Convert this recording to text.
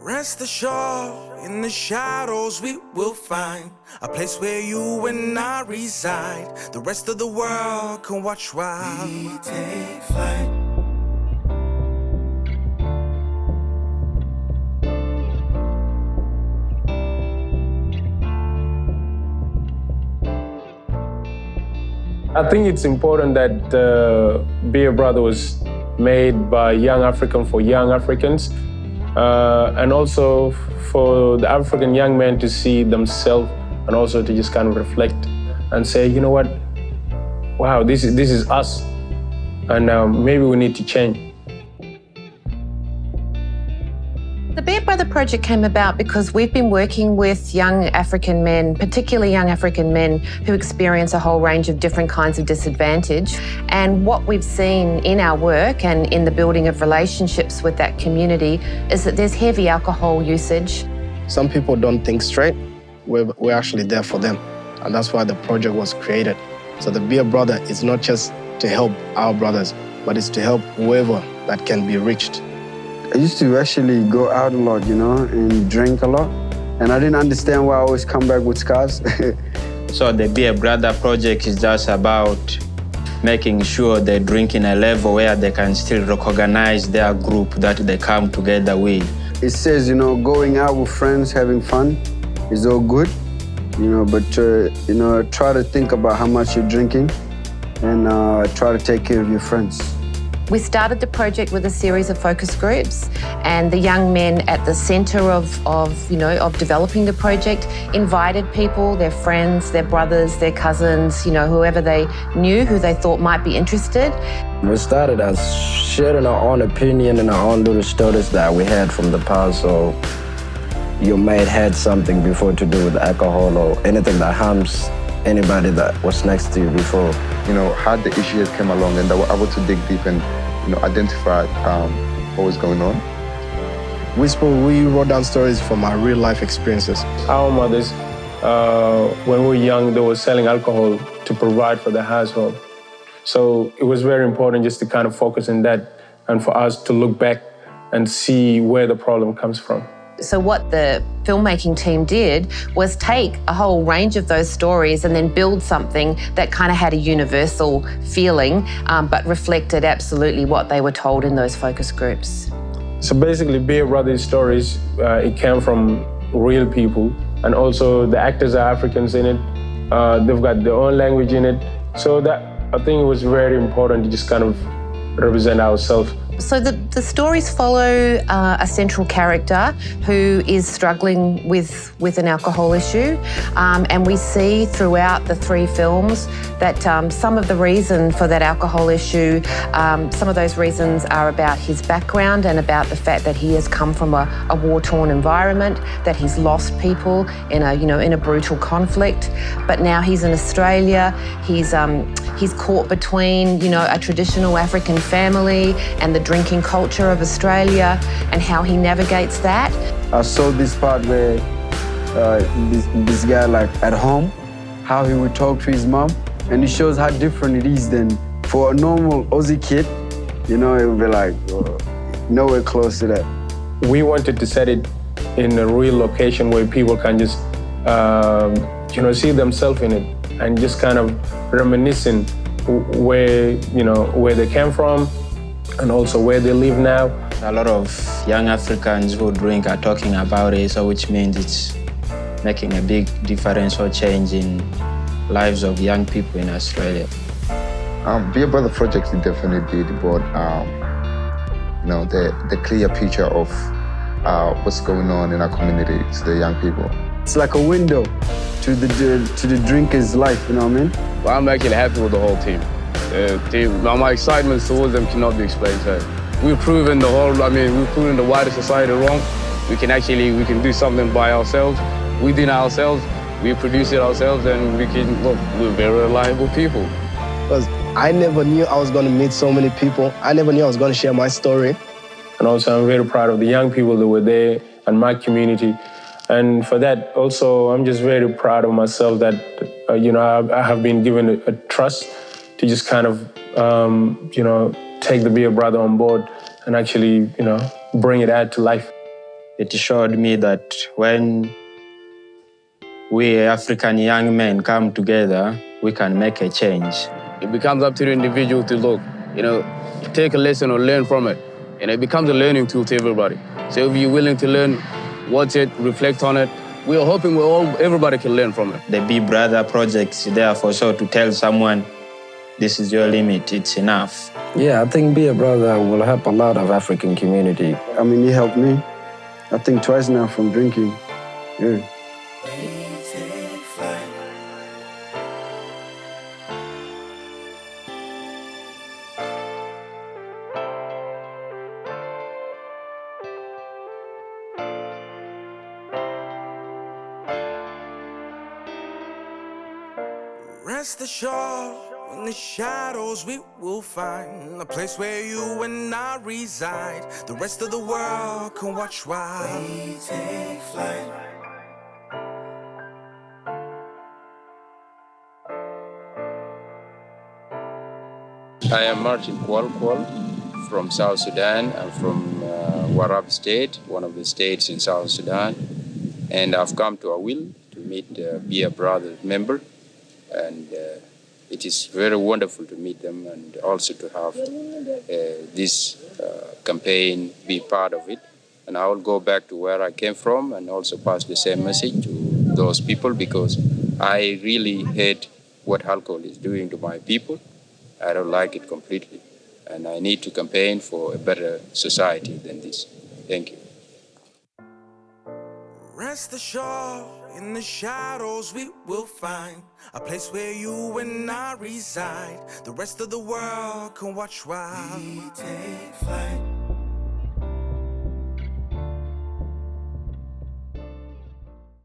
Rest assured, in the shadows we will find a place where you and I reside. The rest of the world can watch while we take flight. I think it's important that Be a Brother was made by young African for young Africans, and also for the African young men to see themselves and also to just kind of reflect and say, you know what, wow, this is us, and maybe we need to change. The Be a Brother project came about because we've been working with young African men, particularly young African men who experience a whole range of different kinds of disadvantage. And what we've seen in our work and in the building of relationships with that community is that there's heavy alcohol usage. Some people don't think straight. We're actually there for them. And that's why the project was created. So the Be a Brother is not just to help our brothers, but it's to help whoever that can be reached. I used to actually go out a lot, and drink a lot. And I didn't understand why I always come back with scars. So the Be a Brother project is just about making sure they drink in a level where they can still recognize their group that they come together with. It says, going out with friends, having fun is all good, but, try to think about how much you're drinking and try to take care of your friends. We started the project with a series of focus groups, and the young men at the centre of developing the project invited people, their friends, their brothers, their cousins, whoever they knew who they thought might be interested. We started as sharing our own opinion and our own little stories that we had from the past. So you might have had something before to do with alcohol or anything that harms anybody that was next to you before. How the issues came along, and they were able to dig deep and, identify what was going on. We wrote down stories from our real life experiences. Our mothers, when we were young, they were selling alcohol to provide for the household. So it was very important just to kind of focus on that and for us to look back and see where the problem comes from. So what the filmmaking team did was take a whole range of those stories and then build something that kind of had a universal feeling, but reflected absolutely what they were told in those focus groups. So basically, Be a Brother's stories, it came from real people, and also the actors are Africans in it. They've got their own language in it. So that, I think it was very important to just kind of represent ourselves. So the stories follow a central character who is struggling with an alcohol issue, and we see throughout the three films that some of the reason for that alcohol issue, some of those reasons are about his background and about the fact that he has come from a war-torn environment, that he's lost people in a brutal conflict. But now he's in Australia. He's caught between a traditional African family and the drinking culture of Australia, and how he navigates that. I saw this part where this guy, like at home, how he would talk to his mom, and it shows how different it is than for a normal Aussie kid. It would be like nowhere close to that. We wanted to set it in a real location where people can just see themselves in it and just kind of reminiscing where they came from and also where they live now. A lot of young Africans who drink are talking about it, so which means it's making a big difference or change in lives of young people in Australia. Be a Brother project is definitely brought the clear picture of what's going on in our community to the young people. It's like a window to the drinker's life, you know what I mean? Well, I'm actually happy with the whole team. My excitement towards them cannot be explained. So we've proven the wider society wrong. We can do something by ourselves. We did it ourselves. We produce it ourselves, and we're very reliable people. Because I never knew I was going to meet so many people. I never knew I was going to share my story. And also, I'm very proud of the young people that were there and my community. And for that, also, I'm just very proud of myself that, I have been given a trust to just kind of, take the Be a Brother on board and actually, bring it out to life. It showed me that when we African young men come together, we can make a change. It becomes up to the individual to look, take a lesson or learn from it. And it becomes a learning tool to everybody. So if you're willing to learn, watch it, reflect on it, we are hoping everybody can learn from it. The Big Brother project is there for sure to tell someone, this is your limit, it's enough. Yeah, I think Be a Brother will help a lot of African community. I mean, he helped me, I think twice now from drinking. Yeah. Rest assured, in the shadows we will find a place where you and I reside. The rest of the world can watch while we take flight. I am Martin Kwal from South Sudan. I'm from Warab State, one of the states in South Sudan. And I've come to Awil to meet Be a Brother member. And it is very wonderful to meet them and also to have this campaign be part of it. And I will go back to where I came from and also pass the same message to those people, because I really hate what alcohol is doing to my people. I don't like it completely. And I need to campaign for a better society than this. Thank you. Rest assured, in the shadows we will find a place where you and I reside. The rest of the world can watch while we take flight.